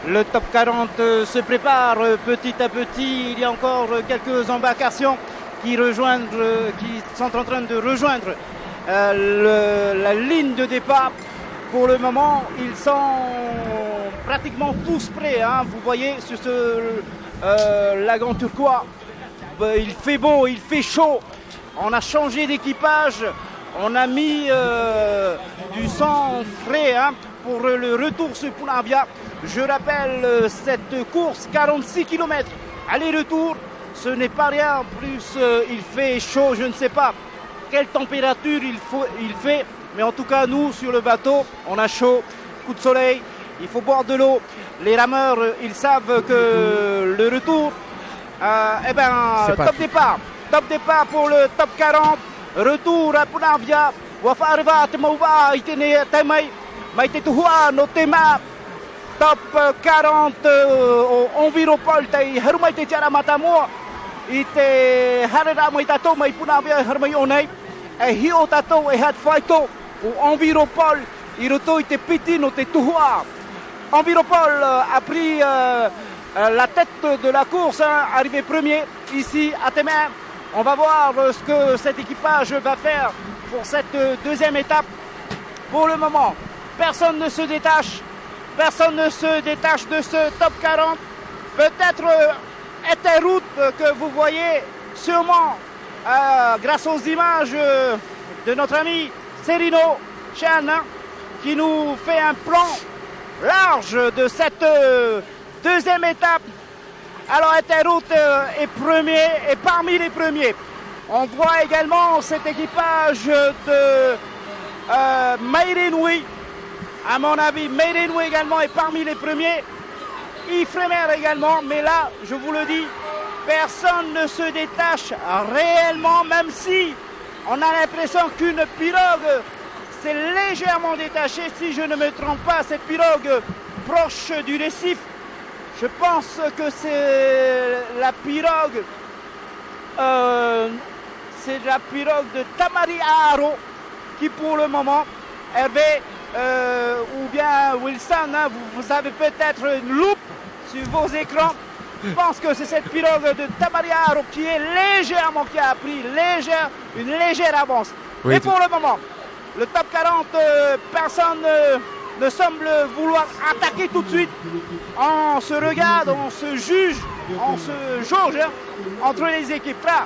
Le top 40 se prépare petit à petit. Il y a encore quelques embarcations qui sont en train de rejoindre la ligne de départ. Pour le moment, ils sont pratiquement tous prêts. Vous voyez sur ce lagon turquois, il fait beau, il fait chaud. On a changé d'équipage. On a mis du sang frais pour le retour sur Punavia. Je rappelle cette course, 46 km aller-retour. Ce n'est pas rien. Plus il fait chaud, je ne sais pas quelle température il fait. Mais en tout cas, nous, sur le bateau, on a chaud, coup de soleil. Il faut boire de l'eau. Les rameurs, ils savent que le retour, top départ pour le top 40. Retour à Punavia. Wafa arriva te mauva itene temai mai te tuhua no tema top 40 enviropol te harumai te tiara matamoa i te harera mai tatou mai Punavia harmai onei e hio tatou e hat faito o enviropol i roto i te piti no te tuhua. Enviropol a pris la tête de la course, arrivé premier ici à Temer. On va voir ce que cet équipage va faire pour cette deuxième étape. Pour le moment, personne ne se détache. Personne ne se détache de ce top 40. Peut-être Eteroute que vous voyez sûrement grâce aux images de notre ami Serino Chan qui nous fait un plan large de cette deuxième étape. Alors Eteroute est premier et parmi les premiers. On voit également cet équipage de Meirenui. À mon avis, Meirenui également est parmi les premiers. Ifremer également, mais là, je vous le dis, personne ne se détache réellement, même si on a l'impression qu'une pirogue s'est légèrement détachée. Si je ne me trompe pas, cette pirogue proche du récif. Je pense que c'est la pirogue de Tamari Aro qui pour le moment, Hervé ou bien Wilson, vous avez peut-être une loupe sur vos écrans. Je pense que c'est cette pirogue de Tamari Aro qui a pris une légère avance. Oui, et pour le moment, le top 40, personne ne semble vouloir attaquer tout de suite. On se regarde, on se juge, on se jauge entre les équipes. Là,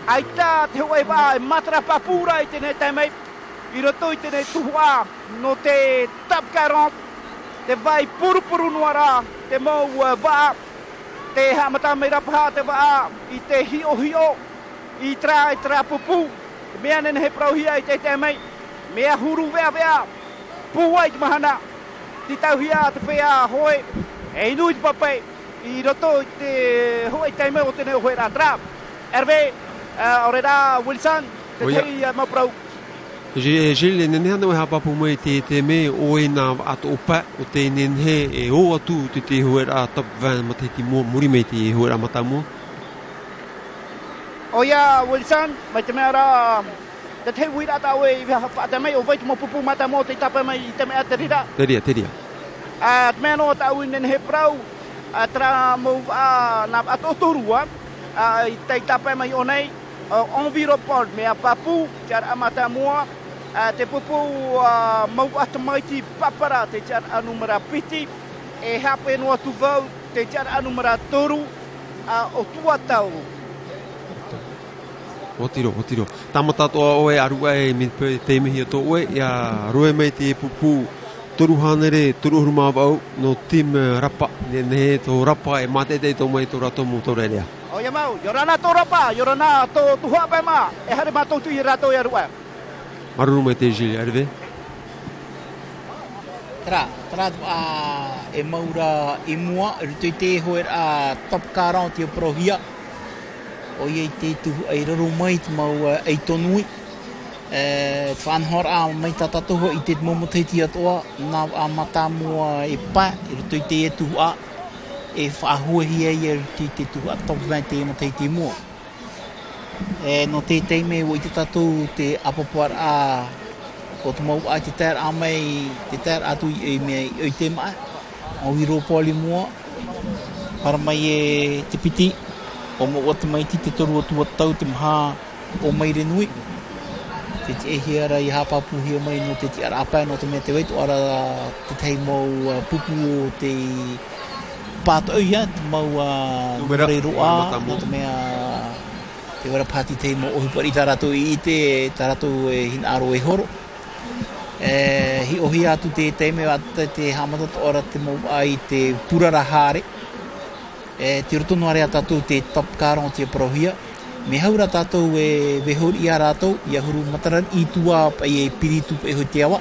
Aïta, Teweba, Matrapapura, Itenetame, Iroto, Itenetua, noté top 40, te vai Purpuru Noira, te Mo Va, te Hamatamera, te Va, Ite Hio, Itra, Pupu, Mianen Heprohia, Iteteme, Mea Huru Vea. Puai mahana ti tauhia te pea hoi e inui te papai I roto te hoi te meo te neo hoi ratra Hervé oreda Wilson te tei maprau Gilles nene no ha papu mai te me o ina at opa o te nene e o atu te hoi ra top 20 ma te mo muri mai te hoi ra matamu Oya Wilson mai te mera te te wira ta we fa te mai o vai mo pupu mata mo te tapa mai te me aterida teria meno ta winen he prau tra mo na atotorua te tapa mai onei enviropol me a papu jar amata mo te pupu mo atmai ti papara te jar anumera piti e hape no tu vau te jar anumera toru o tua tau Otiro. Tamata toa oe arua e min te mihi to oe ia roe mai te pupu toru hanere toru huruma au no tim rapa ne to rapa e mate te to mai to rato mu to relia. O ia mau, yorana to rapa, yorana to tuha pe ma e hare ma to tu i rato ia rua. Maruru mai te Gilles Hervé. Tra e maura e mua rutoi te hoer a top 40 o prohia. O ia te tu ai raro mai te mau ai tonui. Whanhor a mai tatatoho I te momoteiti atoa nā a mata mua e pa I roto I te e tuha e whaahuahi ai te tuha top 20 te moteiti mua. No te teime o I te tatou te apapuar a o te mau a te ter a mai te ter atu I mea I te mai en wiro poli mua para mai te piti o mo wata mai te toru o tua tau te maha o mai renui te te ehi ara I hapapu hia mai no te te ara apai no te mea te waitu ara te tei mau pupu o te pato au ia te mau numere roa no te mea te wera pati tei mau ohipari tarato I te tarato hin aro e horo hi ohi atu te teime ata te hamata ora te mau ai te purara hare te rotono are atatou te top 40 te prohia me haura tatou vehori ia ratou ia huru mataran I tua pai e piritu e ho te awa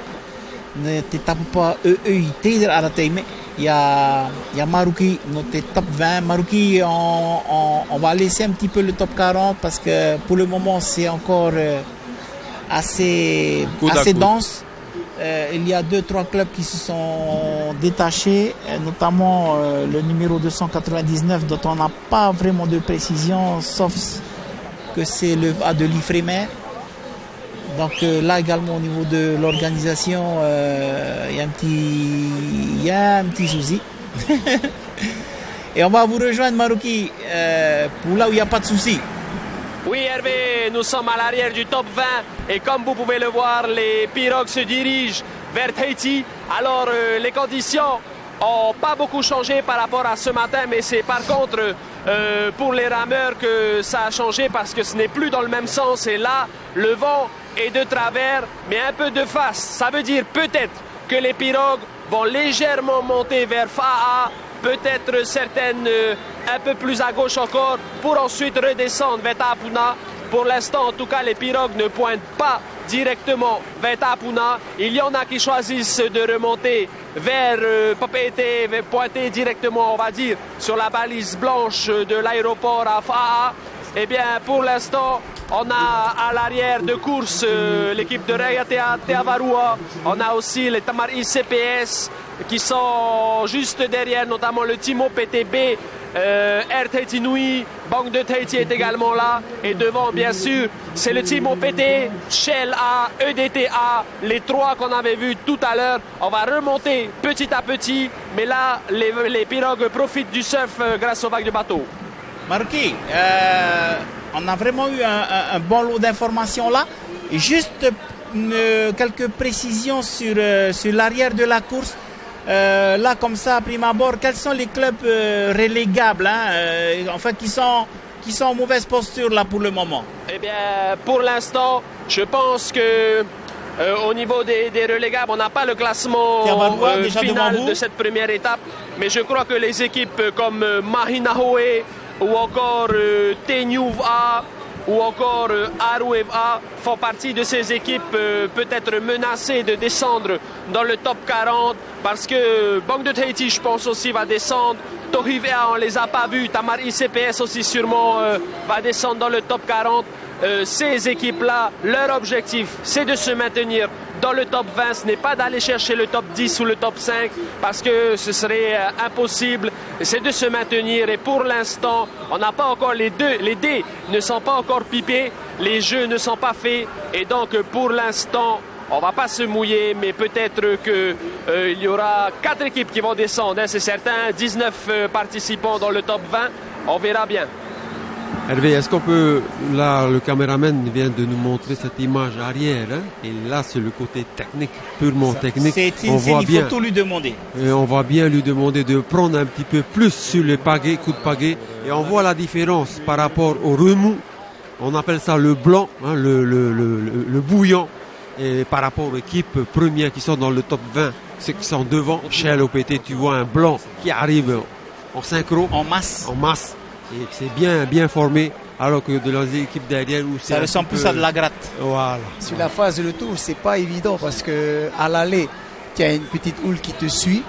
ne te tapapa I te ara teime ia maruki no te top 20 maruki on va laisser un petit peu le top 40 parce que pour le moment c'est encore assez dense. Il y a 2-3 clubs qui se sont détachés, notamment le numéro 299 dont on n'a pas vraiment de précision, sauf que c'est le A de l'Ifremer. Donc là également au niveau de l'organisation, il y a un petit souci. Et on va vous rejoindre Marouki pour là où il n'y a pas de souci. Oui Hervé, nous sommes à l'arrière du top 20 et comme vous pouvez le voir, les pirogues se dirigent vers Tahiti. Alors les conditions n'ont pas beaucoup changé par rapport à ce matin, mais c'est par contre pour les rameurs que ça a changé parce que ce n'est plus dans le même sens et là le vent est de travers mais un peu de face. Ça veut dire peut-être que les pirogues vont légèrement monter vers Fa'a, peut-être certaines un peu plus à gauche encore pour ensuite redescendre vers Tapuna. Pour l'instant, en tout cas, les pirogues ne pointent pas directement vers Tapuna. Il y en a qui choisissent de remonter vers Papeete, pointer directement, on va dire, sur la balise blanche de l'aéroport à Fa'a. Eh bien, pour l'instant, on a à l'arrière de course l'équipe de Raiatea Teavarua. On a aussi les Tamar ICPS qui sont juste derrière, notamment le Timo PTB, Air Tahiti Nui, Banque de Tahiti est également là. Et devant, bien sûr, c'est le Timo PT, Shell A, EDTA, les trois qu'on avait vus tout à l'heure. On va remonter petit à petit, mais là, les pirogues profitent du surf grâce aux vagues de bateau. Marouki, on a vraiment eu un bon lot d'informations là. Et juste quelques précisions sur l'arrière de la course. Là, comme ça, à prime abord, quels sont les clubs relégables, en fait, qui sont en mauvaise posture là pour le moment? Eh bien, pour l'instant, je pense que au niveau des relégables, on n'a pas le classement final de cette première étape, mais je crois que les équipes comme Mahinahoe ou encore Tenyuva ou encore Arueva font partie de ces équipes peut-être menacées de descendre dans le top 40 parce que Banque de Tahiti, je pense aussi, va descendre. Tohivea, on ne les a pas vus. Tamar ICPS aussi sûrement va descendre dans le top 40. Ces équipes-là, leur objectif, c'est de se maintenir dans le top 20. Ce n'est pas d'aller chercher le top 10 ou le top 5 parce que ce serait impossible. C'est de se maintenir et pour l'instant, on n'a pas encore les dés ne sont pas encore pipés, les jeux ne sont pas faits et donc pour l'instant, on ne va pas se mouiller, mais peut-être qu'il y aura 4 équipes qui vont descendre, c'est certain, 19 participants dans le top 20, on verra bien. Hervé, est-ce qu'on peut, là, le caméraman vient de nous montrer cette image arrière, et là, c'est le côté technique, purement technique. Il faut tout lui demander. Et on va bien lui demander de prendre un petit peu plus sur les pagaies, coups de pagaie, et on voit la différence par rapport au remous. On appelle ça le blanc, le bouillant, et par rapport aux équipes premières qui sont dans le top 20, ceux qui sont devant, Shell OPT, tu vois un blanc qui arrive en synchro. En masse. Et c'est bien formé, alors que de les équipes derrière où ça ressemble plus à de la gratte. Voilà. Sur la phase de retour, c'est pas évident parce que à l'aller, tu as une petite houle qui te suit,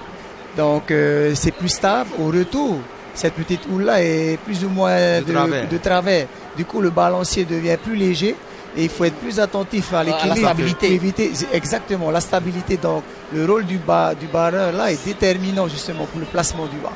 donc c'est plus stable. Au retour, cette petite houle là est plus ou moins de travers. Du coup, le balancier devient plus léger et il faut être plus attentif à l'équilibre. La stabilité. Pour éviter exactement la stabilité. Donc, le rôle du barreur là est déterminant justement pour le placement du bas.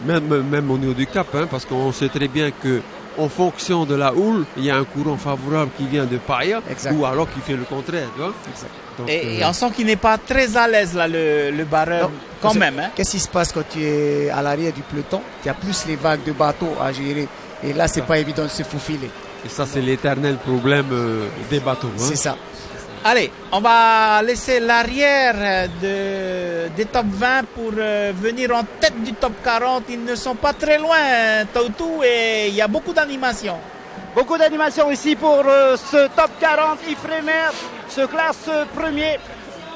Même au niveau du cap, parce qu'on sait très bien que en fonction de la houle, il y a un courant favorable qui vient de Paia, Exact. ou alors qui fait le contraire, tu vois. Exact. Donc, Et on sent qu'il n'est pas très à l'aise là, le barreur, Donc, quand parce- même. Hein. Qu'est-ce qui se passe quand tu es à l'arrière du peloton? Tu as plus les vagues de bateaux à gérer. Et là, c'est pas évident de se faufiler. et ça, c'est l'éternel problème des bateaux. Hein. C'est ça. Allez, on va laisser l'arrière des top 20 pour venir en tête du top 40. Ils ne sont pas très loin, Tautou, et il y a beaucoup d'animation. Beaucoup d'animation ici pour ce top 40. Ifremer se classe premier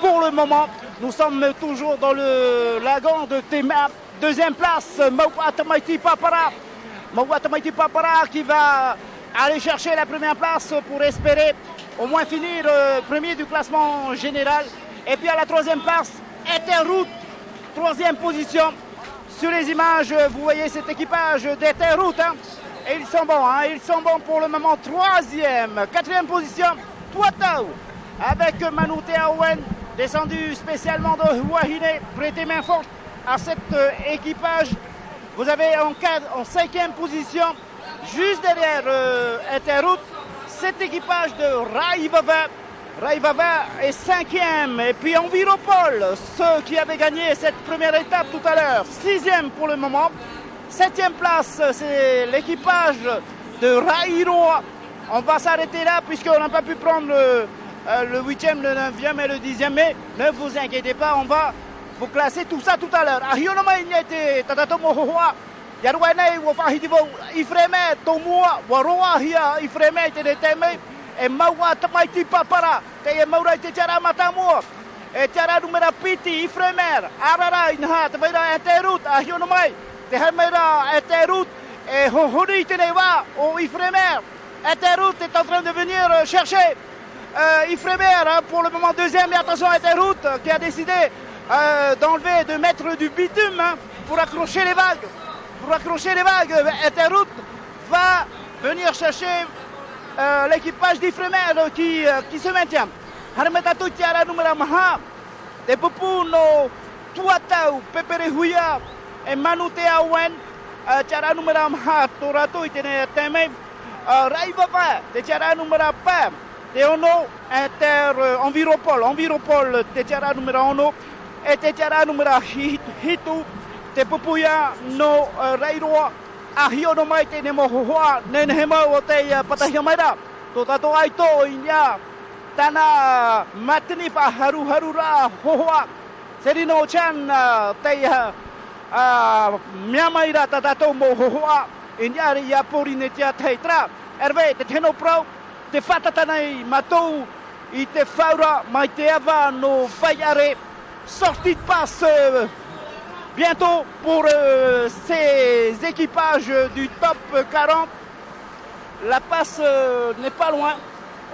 pour le moment. Nous sommes toujours dans le lagon de Tema. Deuxième place, Mawat Maiti Papara. Mawat Maiti Papara qui va aller chercher la première place pour espérer au moins finir premier du classement général. Et puis à la troisième place, Eterroute, troisième position. Sur les images, vous voyez cet équipage d'Eterroute. Hein. Et ils sont bons, hein. Ils sont bons pour le moment. Troisième, quatrième position, Tuatau, avec Manu Teaouen, descendu spécialement de Huahine, prêté main forte à cet équipage. Vous avez en cinquième position, juste derrière Eterroute, cet équipage de Raivava. Raivava est cinquième. Et puis Enviropol, ceux qui avaient gagné cette première étape tout à l'heure, sixième pour le moment. Septième place, c'est l'équipage de Rairoa. On va s'arrêter là puisqu'on n'a pas pu prendre le 8e, le 9e et le 10e. Mais ne vous inquiétez pas, on va vous classer tout ça tout à l'heure. Yaruane wafahidivo Ifremer tomua waroa hia Ifremer te teme e maua tamaiti papara te maura te tara matamua e tara numera piti Ifremer arara inha te vaira Eterroute a hionomai te hamera Eterroute et hori te neva o Ifremer. Eterroute est en train de venir chercher Ifremer hein, pour le moment deuxième. Mais attention à Eterroute qui a décidé d'enlever, de mettre du bitume hein, pour accrocher les vagues. Pour accrocher les vagues, Eterroute va venir chercher l'équipage d'Ifremer qui se maintient. Harmetatu tiara numera maha, de Pupuno, Tuatau, Peperehuia et Manu Teaouen, tiara numera maha, Torato itene teme, Raivava, de tiara numera pam, de ono, Enviropol, Enviropol, de tiara numera ono, et de tiara numera hitu, te pupuia no Rairoa a hiono mai te ne mohoa ne hema o te patahia maira to tato aito inya tana matnifa haru harura hoa serino chan te miamaira tato mohoa inya ya porine tia teitra erve te teno pro te fatatanai matou i te faura mai te ava no vaiare sortie de passe bientôt pour ces équipages du top 40. La passe n'est pas loin.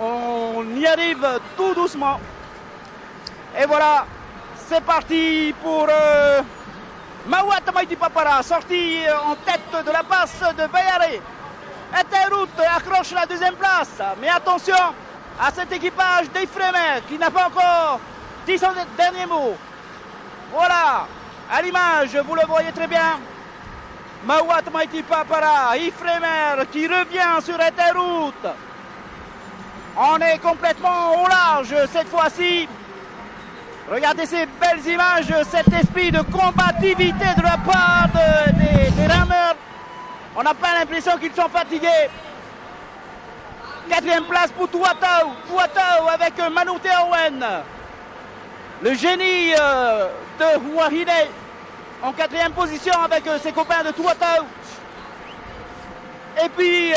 On y arrive tout doucement. Et voilà, c'est parti pour Mawat Maiti Papara, sorti en tête de la passe de Vayare. Eterroute accroche la deuxième place. Mais attention à cet équipage d'Ifremer qui n'a pas encore dit son dernier mot. Voilà. À l'image, vous le voyez très bien, Mawat Maiti Papara, Ifremer qui revient sur Eterroute. On est complètement au large cette fois-ci. Regardez ces belles images, cet esprit de combativité de la part des rameurs. On n'a pas l'impression qu'ils sont fatigués. Quatrième place pour Tuatau. Tuatau avec Manu Teaouen. Le génie de Huahine en quatrième position avec ses copains de Tuatau. Et puis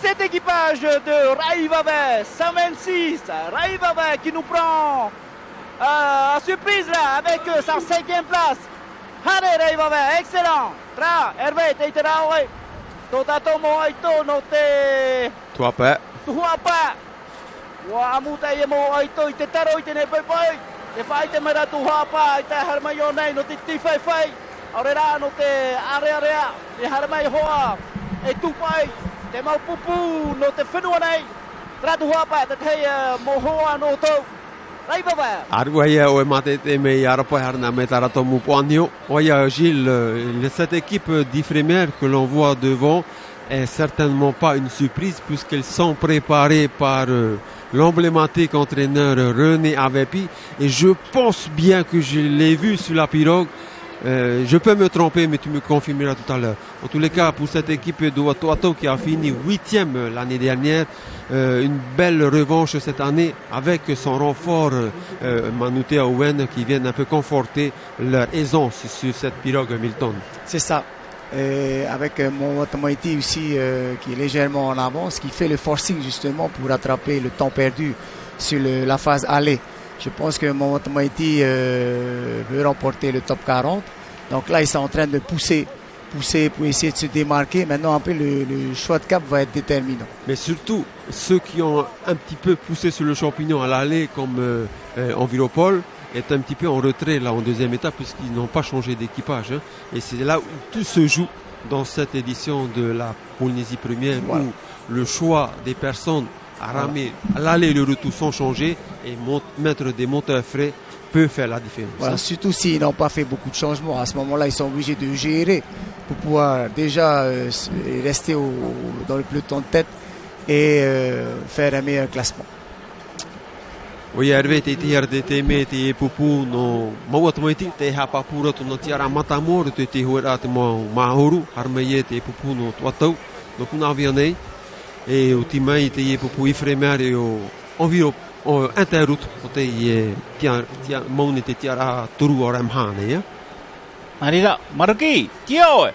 cet équipage de Raivava, 126, Raivava qui nous prend à surprise là avec sa cinquième place. Hane Raivava, excellent. Tra, Hervé, Teiterawe, Totatomo Aito, Note. Tuapa. Tuapa. Wamuta Yemo Aito, Tetaro, Tenepepai. Te fai te mera tuhapa te harmai o nei no te fai aurera no te area te harmai hoa e tupai te mau pupu no te whenua nei tra tuhapa te tei mohoa no tau Raivava. Aruaia o mate te me arapo harna me tarato mu poanio. Oya Gilles, cette équipe d'Ifremer que l'on voit devant, est certainement pas une surprise puisqu'ils sont préparés par l'emblématique entraîneur René Avepi. Et je pense bien que je l'ai vu sur la pirogue. Je peux me tromper, mais tu me confirmeras tout à l'heure. En tous les cas, pour cette équipe de Watoato qui a fini 8e l'année dernière, une belle revanche cette année avec son renfort Manute Owen qui vient un peu conforter leur aisance sur cette pirogue Milton. C'est ça. Avec mon Tamaiti aussi qui est légèrement en avance, qui fait le forcing justement pour rattraper le temps perdu sur la phase aller. Je pense que mon Tamaiti veut remporter le top 40. Donc là, ils sont en train de pousser pour essayer de se démarquer. Maintenant, un peu le choix de cap va être déterminant. Mais surtout, ceux qui ont un petit peu poussé sur le champignon à l'aller, comme Enviropol, est un petit peu en retrait là en deuxième étape puisqu'ils n'ont pas changé d'équipage. Hein. Et c'est là où tout se joue dans cette édition de la Polynésie première, voilà, où le choix des personnes à ramer à l'aller et le retour sans changer et mettre des moteurs frais peut faire la différence. Voilà, surtout s'ils n'ont pas fait beaucoup de changements. À ce moment-là, ils sont obligés de gérer pour pouvoir déjà rester dans le peloton de tête et faire un meilleur classement. O ia rve te te arde te me te pupu no maua tomaiti te hapa pura to no tiara matamor te hoera te mahoru harmeie te pupu no Watau no puna avianei e o timai te pupu ifremer e o enviro o interroute o te tia mauni te tiara turu ora mhane ya Marira Maruki tio